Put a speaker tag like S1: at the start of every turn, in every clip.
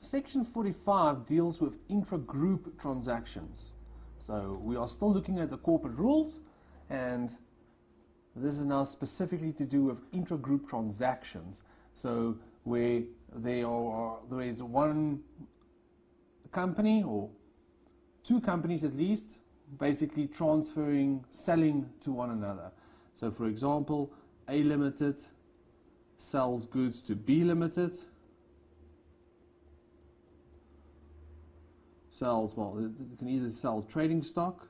S1: Section 45 deals with intra-group transactions. So we are still looking at the corporate rules, and this is now specifically to do with intra-group transactions. So where there is one company or two companies at least basically selling to one another. So for example, A Limited sells goods to B Limited, it can either sell trading stock,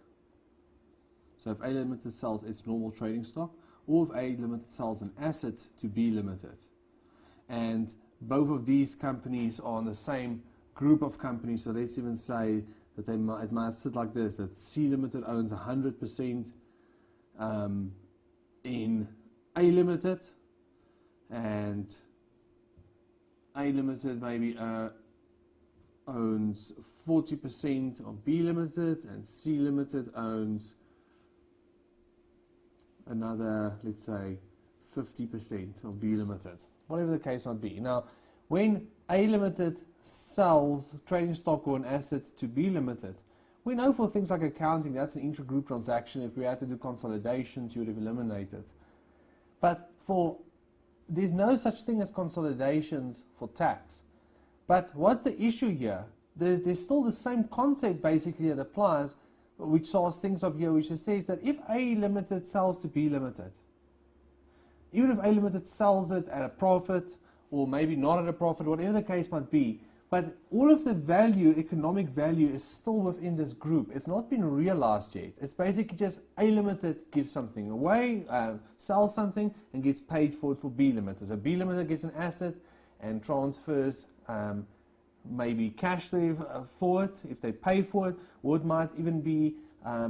S1: so if A Limited sells its normal trading stock, or if A Limited sells an asset to B Limited. And both of these companies are in the same group of companies, so let's even say that it might sit like this, that C Limited owns 100% in A Limited, and A Limited maybe owns 40% of B Limited, and C Limited owns another, let's say, 50% of B Limited, whatever the case might be. Now, when A Limited sells trading stock or an asset to B Limited, we know for things like accounting, that's an intra-group transaction. If we had to do consolidations, you would have eliminated. But there's no such thing as consolidations for tax. But what's the issue here? There's still the same concept basically that applies, which SARS thinks of here, which says that if A Limited sells to B Limited, even if A Limited sells it at a profit, or maybe not at a profit, whatever the case might be, but all of the value, economic value, is still within this group. It's not been realized yet. It's basically just A Limited gives something away, sells something, and gets paid for it for B Limited. So B Limited gets an asset and transfers maybe cash there for it, if they pay for it, or it might even be,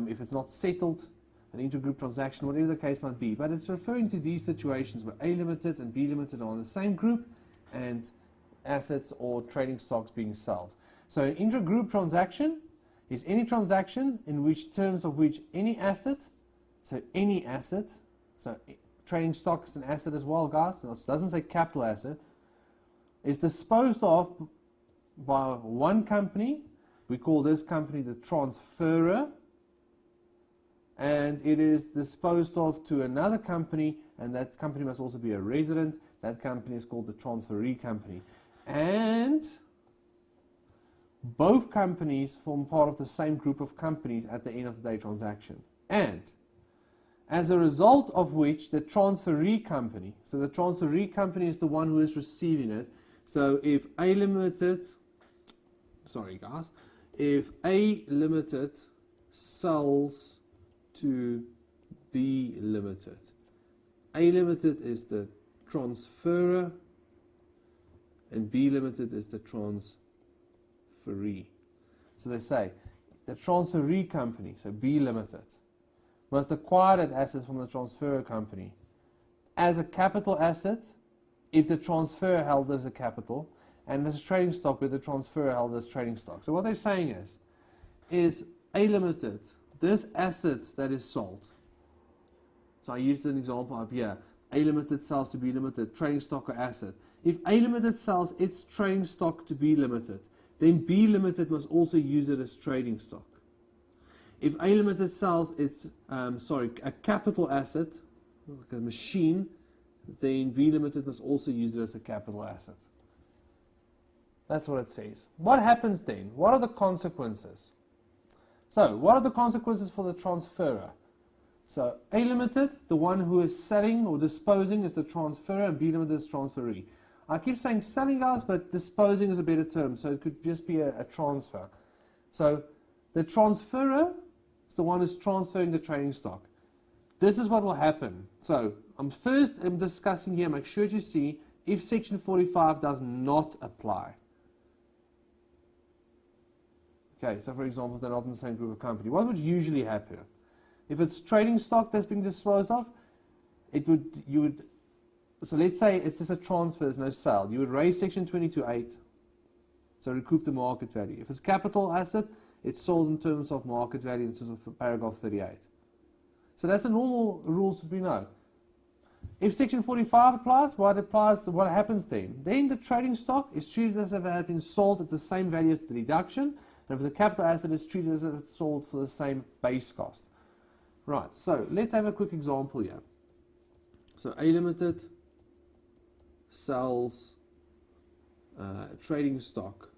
S1: if it's not settled, an intergroup transaction, whatever the case might be. But it's referring to these situations where A Limited and B Limited are in the same group and assets or trading stocks being sold. So an intra-group transaction is any transaction in which terms of which any asset, so trading stock is an asset as well, guys, it doesn't say capital asset, is disposed of by one company. We call this company the transferor, and it is disposed of to another company, and that company must also be a resident. That company is called the transferee company. And both companies form part of the same group of companies at the end of the day transaction. And as a result of which, the transferee company, so the transferee company is the one who is receiving it. So if A Limited, if A Limited sells to B Limited, A Limited is the transferor and B Limited is the transferee. So they say the transferee company, so B Limited, must acquire that asset from the transferor company as a capital asset if the transfer held as a capital, and as a trading stock with the transfer held as trading stock. So what they're saying is A Limited, this asset that is sold, so I used an example up here, A Limited sells to B Limited, trading stock or asset. If A Limited sells its trading stock to B Limited, then B Limited must also use it as trading stock. If A Limited sells its, a capital asset, like a machine, then B Limited must also use it as a capital asset. That's what it says. What happens then? What are the consequences? So, what are the consequences for the transferor? So, A Limited, the one who is selling or disposing, is the transferor, and B Limited is transferee. I keep saying selling, guys, but disposing is a better term, so it could just be a transfer. So, the transferor is the one who's transferring the trading stock. This is what will happen. So, I'm discussing here, make sure you see if Section 45 does not apply. Okay, so for example, if they're not in the same group of company, what would usually happen? If it's trading stock that's being disposed of, so let's say it's just a transfer, there's no sale. You would raise Section 22(8), so recoup the market value. If it's capital asset, it's sold in terms of market value in terms of paragraph 38. So that's the normal rules that we know. If section 45 applies, what happens then? Then the trading stock is treated as if it had been sold at the same value as the deduction, and if the capital asset is treated as if it's sold for the same base cost. Right, so let's have a quick example here. So A Limited sells trading stock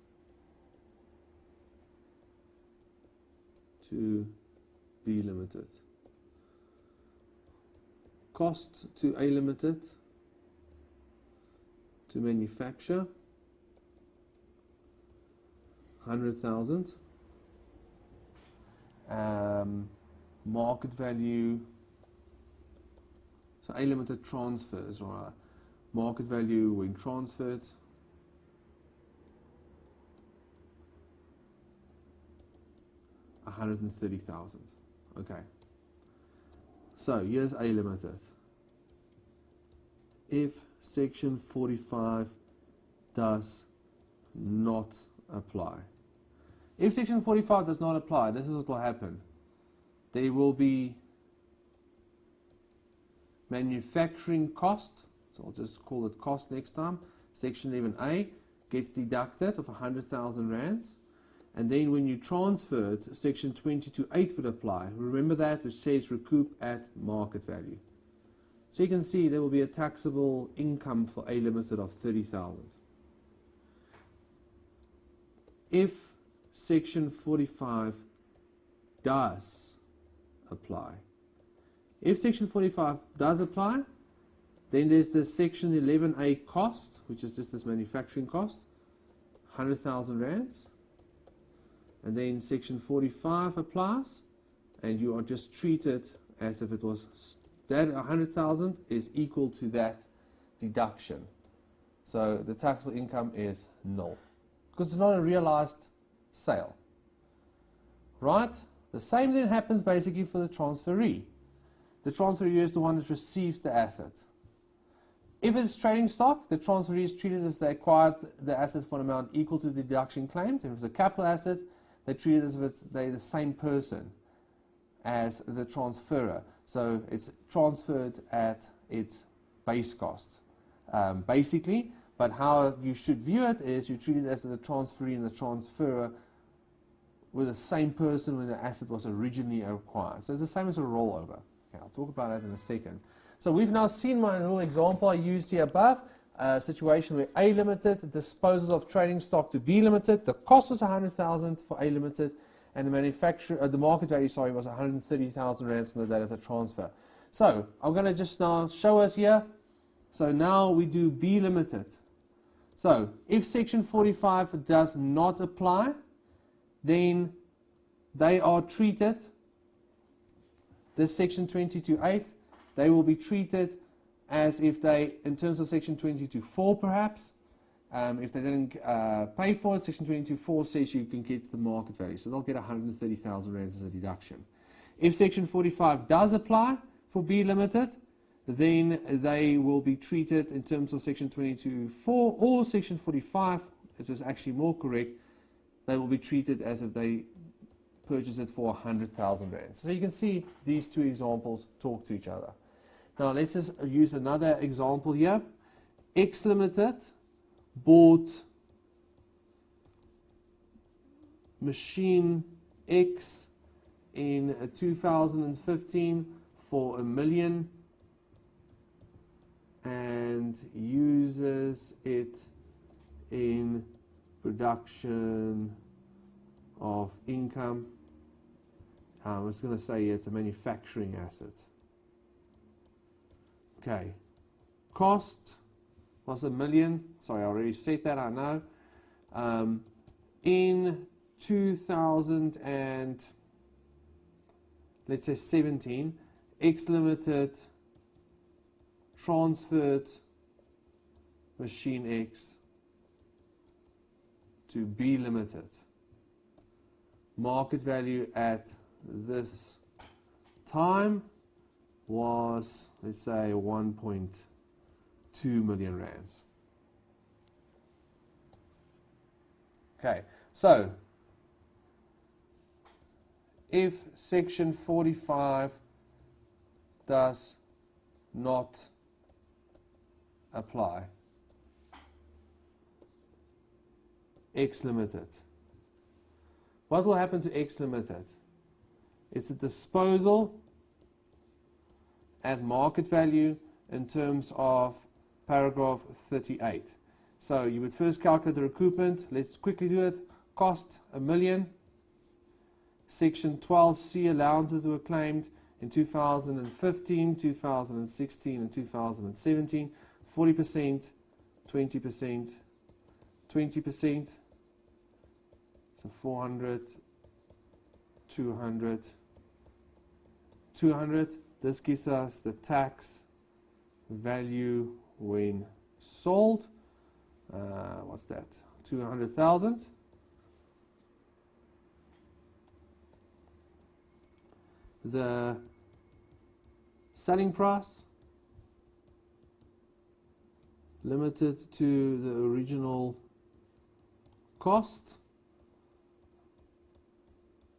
S1: to B Limited. Cost to A Limited to manufacture 100,000. Market value. So A Limited transfers, or market value when transferred. $130,000. Okay. So here's A Limited. If section 45 does not apply. If section 45 does not apply, this is what will happen. There will be manufacturing cost, so I'll just call it cost next time. Section 11A gets deducted of 100,000 rands. And then when you transferred, section 22.8 would apply. Remember that, which says recoup at market value. So you can see there will be a taxable income for A Limited of 30,000. If section 45 does apply. If section 45 does apply, then there's the section 11A cost, which is just this manufacturing cost, 100,000 rands. And then section 45 applies, and you are just treated as if it was that 100,000 is equal to that deduction. So the taxable income is null, because it's not a realized sale. Right? The same then happens basically for the transferee. The transferee is the one that receives the asset. If it's trading stock, the transferee is treated as if they acquired the asset for an amount equal to the deduction claimed. If it's a capital asset, they treat it as if they're the same person as the transferor. So it's transferred at its base cost, basically. But how you should view it is you treat it as the transferee and the transferor were the same person when the asset was originally acquired. So it's the same as a rollover. Okay, I'll talk about that in a second. So we've now seen my little example I used here above. A situation where A Limited disposes of trading stock to B Limited. The cost was 100,000 for A Limited, and the market value, was 130,000 rands from the date of the transfer. So I'm going to just now show us here. So now we do B Limited. So if section 45 does not apply, then they are treated. This section 22.8, they will be treated as if they, in terms of section 22.4 perhaps, if they didn't pay for it, section 22.4 says you can get the market value. So they'll get 130,000 rands as a deduction. If section 45 does apply for B Limited, then they will be treated in terms of section 22.4 or section 45, this is actually more correct, they will be treated as if they purchased it for 100,000 rands. So you can see these two examples talk to each other. Now let's just use another example here. X Limited bought machine X in 2015 for $1 million and uses it in production of income. I was going to say it's a manufacturing asset. Okay, cost was $1 million. Sorry, I already said that, I know. In 2017, X Limited transferred machine X to B Limited. Market value at this time was, let's say, 1.2 million rands. Okay, so if section 45 does not apply. X limited. What will happen to X limited? It's a disposal at market value in terms of paragraph 38. So you would first calculate the recoupment. Let's quickly do it. Cost $1 million. Section 12C allowances were claimed in 2015, 2016, and 2017. 40%, 20%, 20%. So 400, 200, 200. This gives us the tax value when sold. What's that? 200,000. The selling price limited to the original cost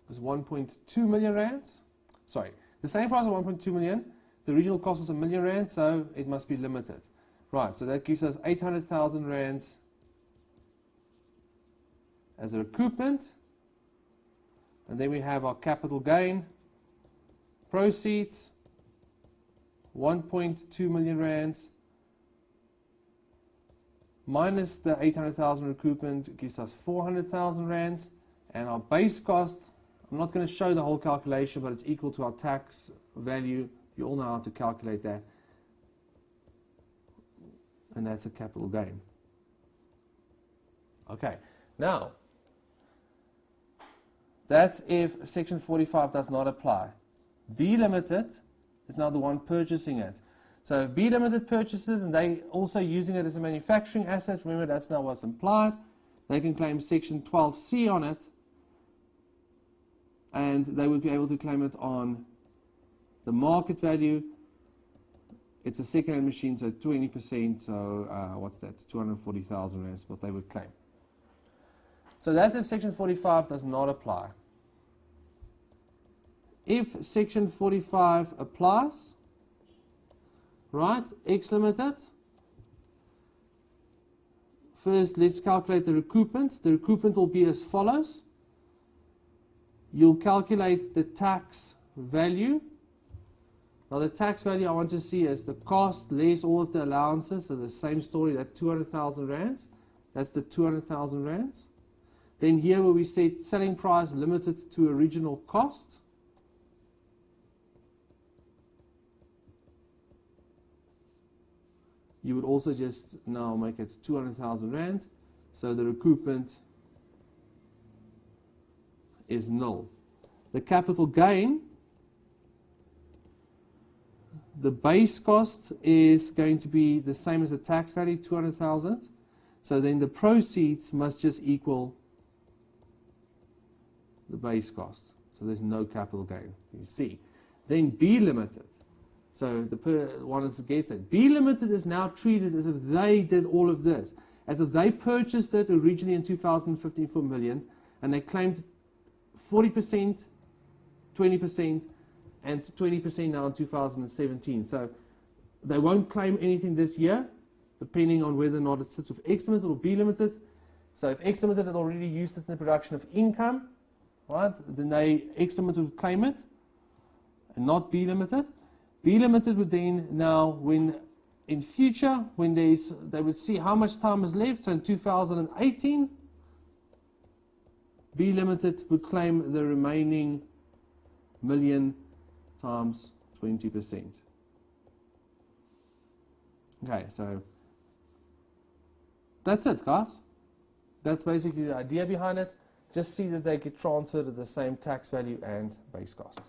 S1: is 1.2 million rands. Sorry, the selling price is 1.2 million. The original cost is R1 million, so it must be limited. Right, so that gives us 800,000 rands as a recoupment. And then we have our capital gain. Proceeds, 1.2 million rands minus the 800,000 recoupment gives us 400,000 rands, and our base cost, I'm not going to show the whole calculation, but it's equal to our tax value. You all know how to calculate that, and that's a capital gain. Okay, now that's if section 45 does not apply. B Limited is now the one purchasing it. So if B Limited purchases and they also using it as a manufacturing asset, remember that's now what's implied, they can claim section 12C on it, and they would be able to claim it on the market value. It's a second-hand machine, so 20%, so what's that, 240,000 rands, what they would claim. So that's if section 45 does not apply. If section 45 applies, right, X limited, first let's calculate the recoupment. The recoupment will be as follows. You'll calculate the tax value. Now the tax value I want to see is the cost less all of the allowances, so the same story, that 200,000 rands. That's the 200,000 rands. Then here where we said selling price limited to original cost. You would also just now make it 200,000 rand, so the recoupment is null. The capital gain, the base cost is going to be the same as the tax value, 200,000. So then the proceeds must just equal the base cost. So there's no capital gain, you see. Then B limited. So the one that gets it. B limited is now treated as if they did all of this, as if they purchased it originally in 2015 for $1 million, and they claimed 40%, 20%, and 20% now in 2017. So they won't claim anything this year, depending on whether or not it sits with X limited or B limited. So if X limited had already used it in the production of income, right, then X limited would claim it, and not B limited. B limited would then now, when in future, when they would see how much time is left, so in 2018, B limited would claim the remaining $1 million times 20%. Okay, so that's it, guys. That's basically the idea behind it. Just see that they get transferred at the same tax value and base cost.